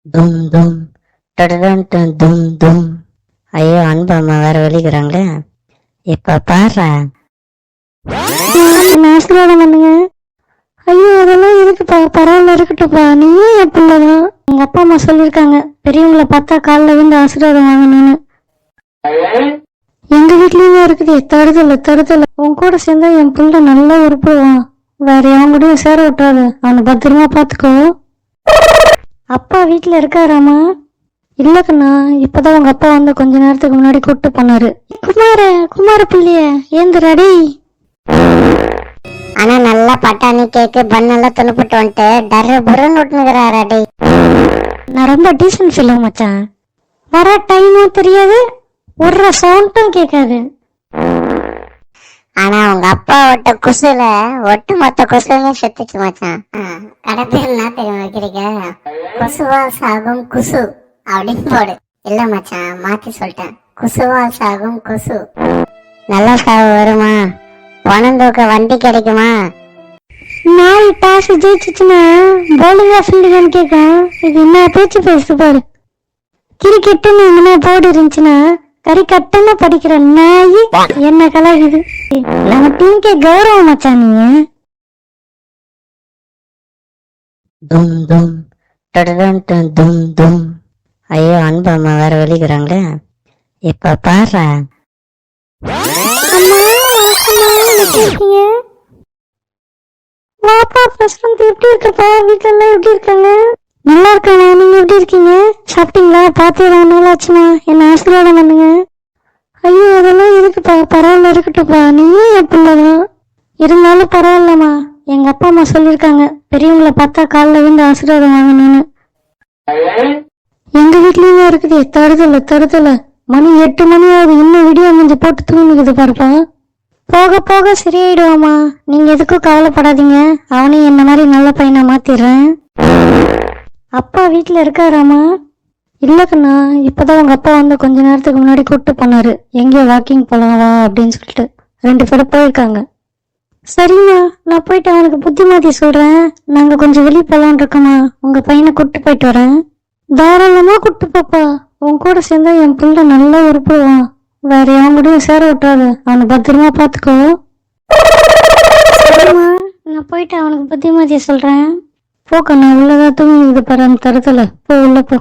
தும் தும் டடடன் தும் தும். ஐயோ, அன்பு அம்மா வேற வெளிக்கிறாங்களே. இப்ப பாரு, ஆசீர்வாதம் பண்ணுங்க. ஐயோ, அதெல்லாம் இருக்குப்பா, பரவாயில்ல, இருக்கட்டும்ப்பா. நீயும் என் பிள்ளைதான். எங்க அப்பா அம்மா சொல்லியிருக்காங்க, பெரியவங்களை பார்த்தா காலில் விழுந்து ஆசீர்வாதம் வாங்கணும்னு. எங்க வீட்லயுமே இருக்குது. தருதல உன் கூட சேர்ந்தா என் பிள்ளை நல்லா உருப்புவான். வேற எவன் கூடயும் சேர விட்டுறாது. அவனை பத்திரமா பாத்துக்கோ. அப்பா வீட்டுல இருக்காராமா? இல்ல கண்ணா, இப்பதான் உங்க அப்பா வந்து கொஞ்ச நேரத்துக்கு முன்னாடி கூப்பிட்டு போனாரு. குமார பிள்ளைய ஏந்திரடி. ஆனா நல்லா பட்டாணி கேக்கு பண்ணெல்லாம் துணுப்பிட்டு வந்துட்டு டர்ரு புருன்னு விட்டுனுக்குறாரடி. நான் ரொம்ப டீசன்ட் ஃபில்லும் மச்சான். வர டைமும் தெரியாது, ஒரு சவுண்டும் கேட்காது. ஆனா உங்க அப்பா ஒட்ட குசுல ஒட்டு மொத்த குசுலையும் செத்துச்சு மச்சான். கடைப்பேர் என்ன தெரியும் வைக்கிறீங்க? குசுவால் சாகும் குசு அப்படின்னு போடு. இல்ல மச்சான், மாத்தி சொல்லிட்டேன். குசுவால் சாகும் குசு. நல்ல சாவு வருமா? பணம் தூக்க வண்டி கிடைக்குமா? நாய் டாஸ் ஜெயிச்சுச்சுன்னா பவுலிங்கா ஃபீல்டுன்னு கேட்கும். இது என்ன பேச்சு பேசு பாரு. கிரிக்கெட்டுன்னு இனிமே போர்டு இருந்துச்சுன்னா கறி கட்டன்னு படிக்கிற நாய் என்ன கலாகுது. நம்ம டீமுக்கே கௌரவம் மச்சான் நீ. தும் தும் டடடன் தும் தும். ஐயோ, அன்பு அம்மா வேற வெளிக்கிறாங்களே. இப்ப பாரு, வாப்பா பிரசன்ட் எப்படி இருக்கப்பா? வீட்டுல எல்லாம் எப்படி இருக்காங்க? நல்லா இருக்காங்க. நீங்க எப்படி இருக்கீங்க? சாப்பிட்டீங்களா? பாத்து ரொம்ப நாள் ஆச்சுமா. என்ன ஆசீர்வாதம் பண்ணுங்க. ஐயோ, அதெல்லாம் இருக்குப்பா, பரவாயில்ல, இருக்கட்டும்ப்பா. நீயும் என் பிள்ளைதான். இருந்தாலும் பரவாயில்லம்மா. எங்க அப்பா அம்மா சொல்லியிருக்காங்க, பெரியவங்களை பார்த்தா காலில் விழுந்து ஆசீர்வாதம் வாங்கணும்னு. எங்க வீட்லயுமே இருக்குது. தருதல மணி 8 மணி ஆகுது. இன்னும் விடிய முடிஞ்சு போட்டு தூங்கிக்குது பாருப்பா. போக போக சரியாயிடுவாமா. நீங்க எதுக்கும் கவலைப்படாதீங்க. அவனையும் என்ன மாதிரி நல்ல பையனா மாத்திடுறேன். அப்பா வீட்டுல இருக்காராமா? இல்ல கண்ணா, இப்பதான் உங்க அப்பா வந்து கொஞ்ச நேரத்துக்கு முன்னாடி கூப்பிட்டு போனாரு. எங்கேயோ வாக்கிங் போலாம் வா அப்படின்னு சொல்லிட்டு 2 பேரும் போயிருக்காங்க. சரிம்மா, நான் போயிட்டு அவனுக்கு புத்தி மாத்தி சொல்றேன். நாங்க கொஞ்சம் வெளியே போலான் இருக்கோமா. உங்க பையனை கூப்பிட்டு போயிட்டு வரேன். தாராளமா கூப்பிட்டு போப்பா. உன் கூட சேர்ந்தா என் பிள்ளை நல்லா உருப்புவான். வேற எவன் கூடயும் சேர விட்டாது. அவனை பத்திரமா பாத்துக்கோ. நான் போயிட்டு அவனுக்கு புத்தி மாத்தி சொல்றேன். போக்க, நான் உள்ளதான் தூங்கிது பாரு அந்த தருதல. போ, உள்ள போ.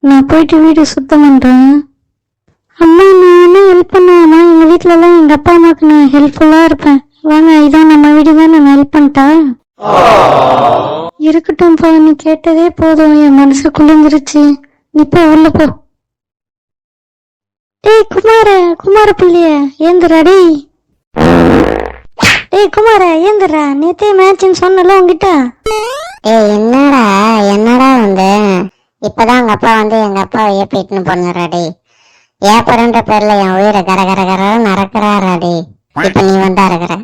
நான் போயிட்டு வீடு சுத்தம் பண்றேன். அம்மா, நான் என்ன ஹெல்ப் பண்ணுவேம்மா? எங்க வீட்டுல எல்லாம் எங்க அப்பா அம்மாவுக்கு நான் ஹெல்ப்ஃபுல்லா இருப்பேன். வாங்க, இதான் நம்ம வீடு தான். நான் ஹெல்ப் பண்ணிட்டா இருக்கட்டும்ப்பா. நீ கேட்டதே போதும். என் மனசு குளிர்ந்துருச்சு. நீ போ, உள்ள போ. டேய் குமார பிள்ளைய ஏந்திரடி. டேய் குமார ஏந்திரா. நேத்தே மேட்ச்னு சொன்னல உங்ககிட்ட. ஏய், என்னடா வந்து இப்பதான் உங்க அப்பா வந்து எங்க அப்பாவை ஏப்பிட்டுன்னு போனாராடி. ஏப்பரன்ற பேர்ல என் உயிரை கர நடக்கிறாராடி. இப்ப நீ வந்து அறகுற.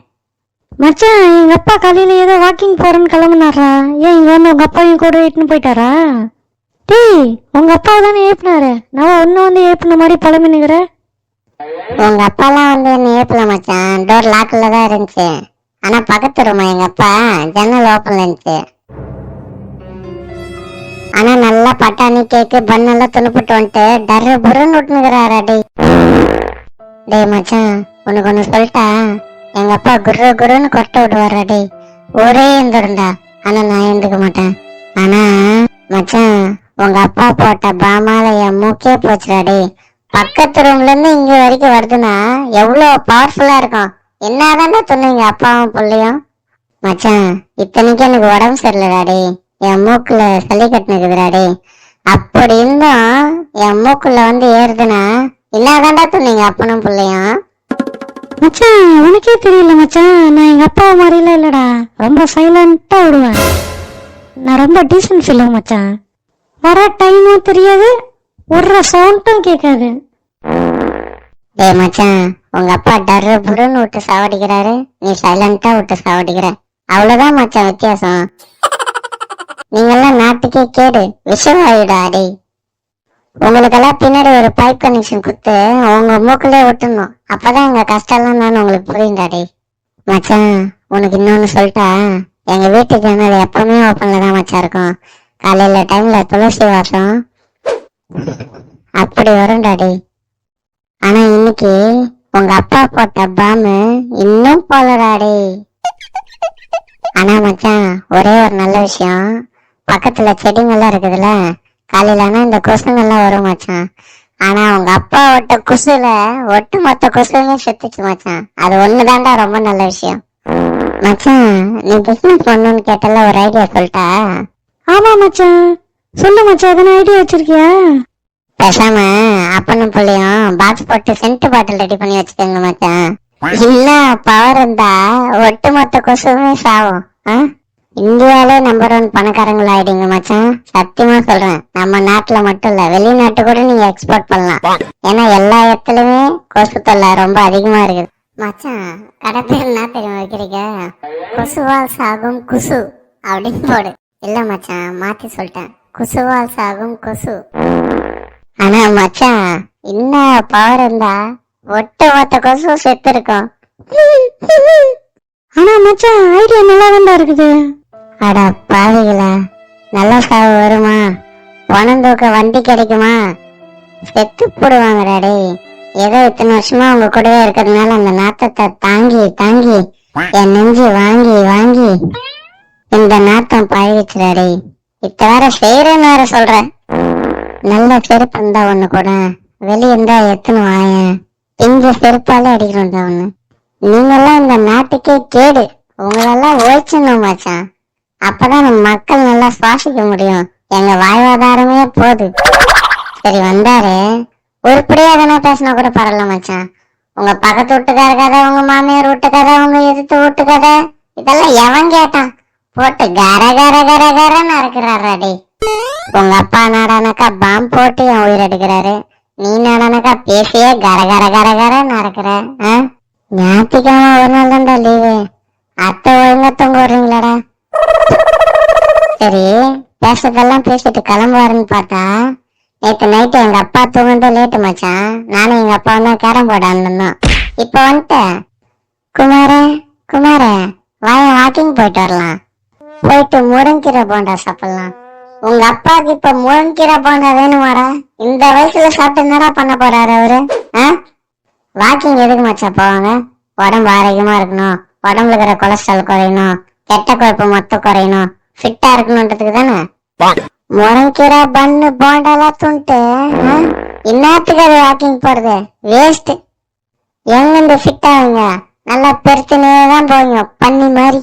மச்சான், எங்க அப்பா காலையில ஏதோ வாக்கிங் போறேன்னு கிளம்புனாரா? ஏன் இங்க வந்து உங்க அப்பாவையும் கூட ஏற்றுன்னு போயிட்டாரா? டேய், உங்க அப்பா தானே ஏப்பினாரு. நான் ஒன்னும் வந்து ஏப்பின மாதிரி பழமினுங்கிற. உங்க அப்பாலாம் வந்து என்ன ஏப்பல மச்சான். டோர் லாக்ல தான் இருந்துச்சு. ஆனா பக்கத்து ரூமா எங்க அப்பா ஜன்னல் ஓப்பன்ல இருந்துச்சு. ஆனா நல்லா பட்டாணி கேக்கு பண்ணெல்லாம் துணுப்பிட்டு வந்துட்டு டர்ரு புருன்னு விட்டுனுக்குறாரடி. டேய் மச்சான், உனக்கு ஒண்ணு சொல்லிட்டா? எங்க அப்பா குருன்னு கொட்ட விடுவாரடி. ஒரே எந்திருந்தா. ஆனா நான் எழுந்துக்க மாட்டேன். ஆனா மச்சான், உங்க அப்பா போட்ட பாமால என் மூக்கே போச்சுடாடி. பக்கத்து ரூம்ல இருந்து இங்க வரைக்கும் வருதுன்னா எவ்வளவு பவர்ஃபுல்லா இருக்கும். என்னதானே சொன்னீங்க அப்பாவும் பிள்ளையும். மச்சான், இத்தனைக்கு எனக்கு உடம்பு சரியில்லடாடி. என் மூக்குல சளி கட்டுனுக்குதுடாடி. அப்படி இருந்தும் என் மூக்குல வந்து ஏறுதுன்னா என்னதான்டா சொன்னீங்க அப்பனும் பிள்ளையும். மச்சான், உனக்கே தெரியல மச்சான். நான் எங்க அப்பா மாதிரிலாம் இல்லடா. ரொம்ப சைலண்டா விடுவேன். நான் ரொம்ப டீசன்ட் ஃபில்லும் மச்சான். வர டைமும் தெரியாது, ஒரு சவுண்டும் கேட்காது. டேய் மச்சான், உங்க அப்பா டர்ரு புருன்னு விட்டு சாவடிக்கிறாரு. நீ சைலண்டா விட்டு சாவடிக்கிற. அவ்வளவுதான் மச்சான் வித்தியாசம். நீங்கெல்லாம் நாட்டுக்கே கேடு, விஷவாயுடாடி. உங்களுக்கெல்லாம் பின்னாடி ஒரு பைப் கனெக்ஷன் கொடுத்து உங்க மூக்குலயே விட்டுணும். அப்பதான் எங்க கஷ்டம்லாம் நான் உங்களுக்கு புரியுண்டாடி. மச்சான், உனக்கு இன்னொன்னு சொல்லிட்டா? எங்க வீட்டு ஜன்னல் எப்பவுமே ஓப்பன்ல தான் மச்சா இருக்கும். காலையில டைம்ல துளசி வாசம் அப்படி வரும் டாடி. ஆனா இன்னைக்கு உங்க அப்பா போட்ட பாம்பு இன்னும் போலடாடி. ஆனா மச்சான் ஒரே ஒரு நல்ல விஷயம், பக்கத்துல செடிங்கெல்லாம் இருக்குதுல்ல, காலையில ஆனா இந்த கொசுங்கெல்லாம் வரும் மச்சான். ஆனா உங்க அப்பா ஒட்ட குசுல ஒட்டு மொத்த கொசுமே செத்துச்சு மச்சான். அது ஒண்ணுதான்டா ரொம்ப நல்ல விஷயம். மச்சான் நீ பிசினஸ் பண்ணணும்னு கேட்டல, ஒரு ஐடியா சொல்லிட்டா? ஆமா மச்சான், சொல்லு மச்சான், எதனா ஐடியா வச்சிருக்கியா? பேசாம அப்பனும் பிள்ளையும் பாக்ஸ் போட்டு சென்ட் பாட்டில் ரெடி பண்ணி வச்சுக்கோங்க மச்சான். இல்ல பவர் இருந்தா ஒட்டு மொத்த கொசுமே சாவும். இந்தியாவிலே நம்பர் 1 பணக்காரங்கள ஆயிடுங்க மச்சான். சத்தியமா சொல்றேன், நம்ம நாட்டுல மட்டும் இல்ல, வெளிநாட்டு கூட நீங்க எக்ஸ்போர்ட் பண்ணலாம். ஏன்னா எல்லா இடத்துலயுமே கொசு தொல்லை ரொம்ப அதிகமா இருக்குது மச்சான். கடை பேர் என்ன தெரியும் வைக்கிறீங்க? கொசுவால் சாகும் குசு அப்படின்னு போடு. இல்ல மச்சான், மாத்தி சொல்லிட்டேன், குசுவால் சாகும் கொசு. ஆனா மச்சான் என்ன பவர் இருந்தா ஒட்டு மொத்த கொசு செத்து இருக்கும். ஆனா மச்சான் ஐடியா நல்லா தான் இருக்குது. அட பாவிகளா, நல்ல சாவு வருமா? பணம் தூக்க வண்டி கிடைக்குமா? செத்து போடுவாங்க டாடி. ஏதோ இத்தனை வருஷமா உங்க கூடவே இருக்கிறதுனால அந்த நாத்தத்தை தாங்கி தாங்கி என் நெஞ்சு வாங்கி வாங்கி இந்த நாத்தம் பழகிச்சு டாடி. இத்த வேற செய்யறேன்னு வேற சொல்ற. நல்ல செருப்பு இருந்தா ஒண்ணு கூட, வெளியே இருந்தா எத்தனை வாயன் இங்க செருப்பால அடிக்கணும்டா ஒண்ணு. நீங்கெல்லாம் இந்த நாட்டுக்கே கேடு. உங்களெல்லாம் ஓய்ச்சிடணும் மச்சான். அப்பதான் நம்ம மக்கள் நல்லா சுவாசிக்க முடியும். எங்க வாழ்வாதாரமே போகுது. சரி வந்தாரு, உருப்படியா எதனா பேசினா கூட பரவாயில்ல மச்சான். உங்க பக்கத்து வீட்டுக்கார கதை, உங்க மாமியார் வீட்டு கதை, உங்க எதிர்த்து வீட்டு கதை, இதெல்லாம் எவன் கேட்டான்? போட்டு கர கர கர கரன்னு அறுக்கிறாரு. உங்க அப்பா நாடானாக்கா பாம்பு போட்டு என் உயிர் எடுக்கிறாரு. நீ நாடானாக்கா பேசியே கர கர கர கரன்னு அறுக்கிற. ஞாயிற்றுக்கிழமை ஒரு நாள் தான்டா லீவு, அத்தை ஒழுங்கா தூங்க விடுறீங்களாடா? சரி, பேசுறதெல்லாம் பேசிட்டு கிளம்புவாருன்னு பார்த்தா நேற்று நைட்டு எங்க அப்பா தூங்குறது லேட்டு மச்சான். நானும் எங்க அப்பா தான் கேரம் போர்டு ஆடணும். இப்ப வந்துட்டேன். குமாரே குமாரே, வாய வாக்கிங் போயிட்டு வரலாம். போயிட்டு முருங்கீரை போண்டா சாப்பிடலாம். உங்க அப்பாவுக்கு இப்ப முருங்கீரை போண்டா வேணுமாடா? இந்த வயசுல சாப்பிட்டு என்னடா பண்ண போறாரு அவரு? வாக்கிங் எதுக்கு மச்சா போவாங்க? உடம்பு ஆரோக்கியமா இருக்கணும், உடம்புல இருக்கிற கொலஸ்ட்ரால் குறையணும், கெட்ட கொழுப்பு மொத்தம் குறையணும், ஃபிட்டா இருக்கணும்ன்றதுக்கு தானே. முருங்கீரை பண்ணு போண்டாலாம் துண்டு இன்னத்துக்கு அது வாக்கிங் போறது வேஸ்ட். எங்கிருந்து ஃபிட் ஆகுங்க? நல்லா பெருத்துனேதான் போவீங்க பண்ணி மாதிரி.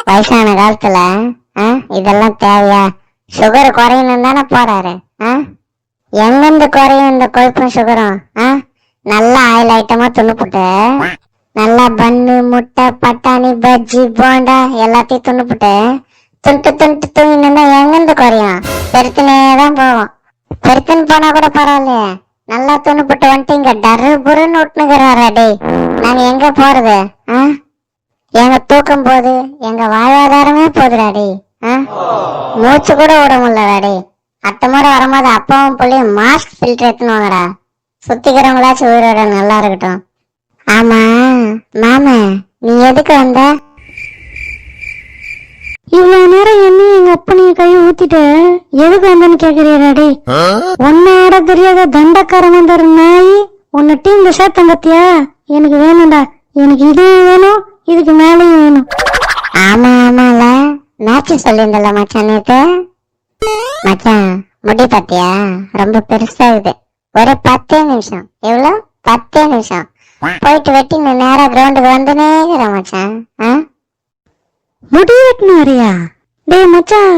வயசான காலத்துல இதெல்லாம் தேவையா? சுகர் குறையணும் தானே போறாரு. எங்கிருந்து குறையும் இந்த கொழுப்பும் சுகரும்? நல்லா ஆயில் ஐட்டமா துண்ணுப்புட்டு, நல்லா பன்னு முட்டை பட்டாணி பஜ்ஜி போண்டா எல்லாத்தையும் துண்ணுப்புட்டு துண்டு துண்டு தூங்கினா எங்கிருந்து குறையும்? பெருத்துனேதான் போவோம். பெருத்துன்னு போனா கூட பரவாயில்லையே, நல்லா துண்ணுப்புட்டு வந்துட்டு இங்க டரு புருன்னு விட்டுனுக்குறாரு. நாங்க எங்க போறது? எங்க தூக்கும் போது எங்க வாழ்வாதாரமே போதுடாடி. மூச்சு கூட விட முடியலடாடி. அத்த முறை வரும்போது அப்பாவும் பிள்ளையும் மாஸ்க் ஃபில்டர் எடுத்துன்னு வாங்கடா. சுத்திக்கிறவங்களாச்சும் உயிரோட நல்லா இருக்கட்டும். ஆமா மாமா, நீ எதுக்கு வந்த? இவ்வளவு நேரம் என்னையும் எங்க அப்பனையும் கை ஊத்திட்டு எதுக்கு வந்தேன்னு கேக்குறியாடி? ஒன்னாட தெரியாத தண்டக்காரன் வந்தாரு நாய். உன்னை டீம்ல சேர்த்தம் பத்தியா? எனக்கு வேணும்டா, எனக்கு இதுவும் வேணும், இதுக்கு மேலையும் வேணும். ஆமா ஆமால, மேட்ச் சொல்லியிருந்தல மச்சான் நேத்து. மச்சான் முடி பாத்தியா? ரொம்ப பெருசா இருக்குது. ஒரு 10 நிமிஷம். எவ்வளவு? 10 நிமிஷம் போயிட்டு வெட்டி நேரா கிரவுண்டுக்கு வந்துனே இருக்கிறேன் மச்சான். முடி வெட்டினு வரியா? டேய் மச்சான்,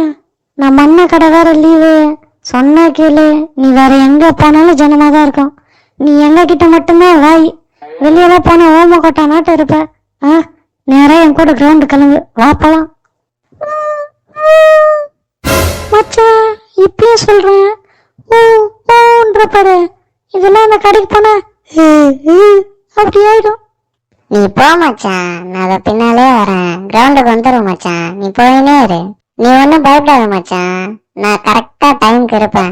நான் மண்ண கடை வேற லீவு. சொன்னா கேளு, நீ வேற எங்க போனாலும் ஜனமாதான் இருக்கும். நீ எங்க கிட்ட மட்டும்தான் வாய். வெளியெல்லாம் போனா ஓம கொட்டா நாட்டம் இருப்ப. நேரா என் கூட கிரவுண்டு கிளம்பு, வா போலாம். மச்சான் இப்பயும் சொல்றேன், பாரு, இதெல்லாம் அந்த கடைக்கு போனா அப்படி ஆயிடும். நீ போ மச்சான், நான் அதை பின்னாலே வரேன். கிரவுண்டுக்கு வந்துடும் மச்சான், நீ போயினே இரு. நீ ஒன்னும் பயப்படாத மச்சான், நான் கரெக்டா டைமுக்கு இருப்பேன்.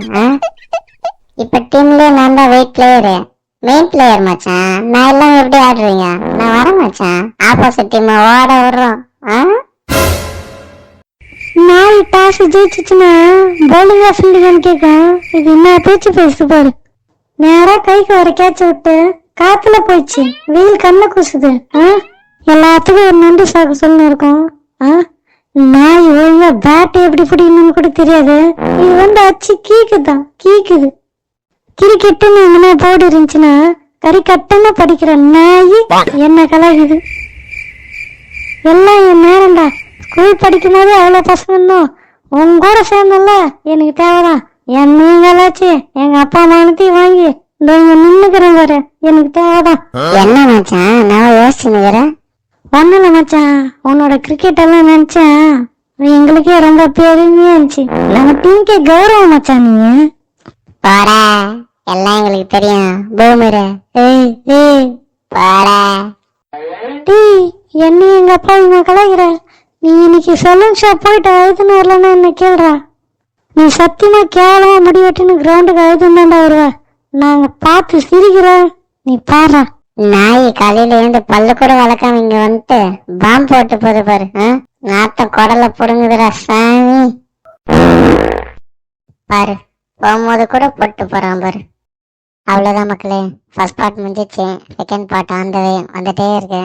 இப்ப டீம்லயே நான் தான் வெயிட் பிளேயரு, மெயின் பிளேயர் மச்சான். நான் எல்லாம் எப்படி ஆடுறீங்க? நான் வரேன் மச்சான். ஆப்போசிட் டீம் ஓட விடுறோம். நாய் டாஸ் ஜெயிச்சுச்சுன்னா பவுலிங்கா ஃபீல்டிங்கான்னு கேட்கும். இது என்ன பேச்சு பேசுது பாரு. நேரா கைக்கு வர கேட்ச விட்டு காத்துல போயிடுச்சு. வெயில் கண்ணை கூசுது. எல்லாத்துக்கும் ஒரு நன்றி சாக்கு சொல்லணும் இருக்கும். நாய் ஒழுங்கா பேட் எப்படி பிடிக்கணும்னு கூட தெரியாது. இது அச்சு கீக்குதான் கீக்குது. கிரிக்கெட்டுன்னு எங்கன்னா போர்டு இருந்துச்சுன்னா கறி கட்டன்னு படிக்கிற நாய் என்ன கலாகுது. எல்லாம் என் நேரம்டா. ஸ்கூல் படிக்கும் போது அவ்வளவு பசங்க இருந்தோம். உங்க கூட சேர்ந்தல எனக்கு தேவைதான். என்னையும் கலாச்சு எங்க அப்பா மானத்தையும் வாங்கி இந்த நின்னுக்கிறேன் பாரு. எனக்கு தேவைதான். என்ன மச்சான் நான் யோசிச்சுக்கிறேன். ஒண்ணுல மச்சான், உன்னோட கிரிக்கெட் எல்லாம் நினைச்சேன் எங்களுக்கே ரொம்ப பெருமையா இருந்துச்சு. நம்ம டீமுக்கே கௌரவம் மச்சான். நீ பாடா எல்லாம் எங்களுக்கு தெரியும். பூமரு பாடா. டீ என்ன எங்க அப்பா இவங்க கலாய்கிற. நீ இன்னைக்கு சலூன் ஷாப் போயிட்டு அழுதுன்னு வரலன்னா என்ன கேள்றா. நீ சத்தியமா கேவலமா முடிவெட்டுன்னு கிரவுண்டுக்கு அழுதுன்னு வருவ. நாங்க பார்த்து சிரிக்கிறோம். நீ பாடுறா. நாய் காலையில இருந்து பல்லு கூட வளர்க்காம இங்க வந்துட்டு பாம்பு போட்டு போது பாரு. நாட்டம் குடல புடுங்குதுடா சாமி. பாரு போகும்போது கூட போட்டு போறான் பாரு. அவ்வளவுதான் மக்களே, ஃபர்ஸ்ட் பார்ட் முடிஞ்சிச்சு. செகண்ட் பார்ட் வந்துட்டே இருக்கு.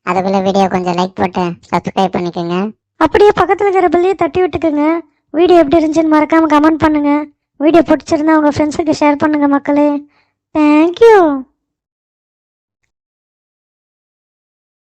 அதுக்குள்ள வீடியோ கொஞ்சம் லைக் போட்டு சப்ஸ்கிரைப் பண்ணிக்கோங்க. அப்படியே பக்கத்துல இருக்கிற பெல்லையே தட்டி விட்டுக்குங்க. வீடியோ எப்படி இருந்துச்சுன்னு மறக்காம கமெண்ட் பண்ணுங்க. வீடியோ பிடிச்சிருந்தா உங்க ஃப்ரெண்ட்ஸுக்கு ஷேர் பண்ணுங்க மக்களே. தேங்க்யூ.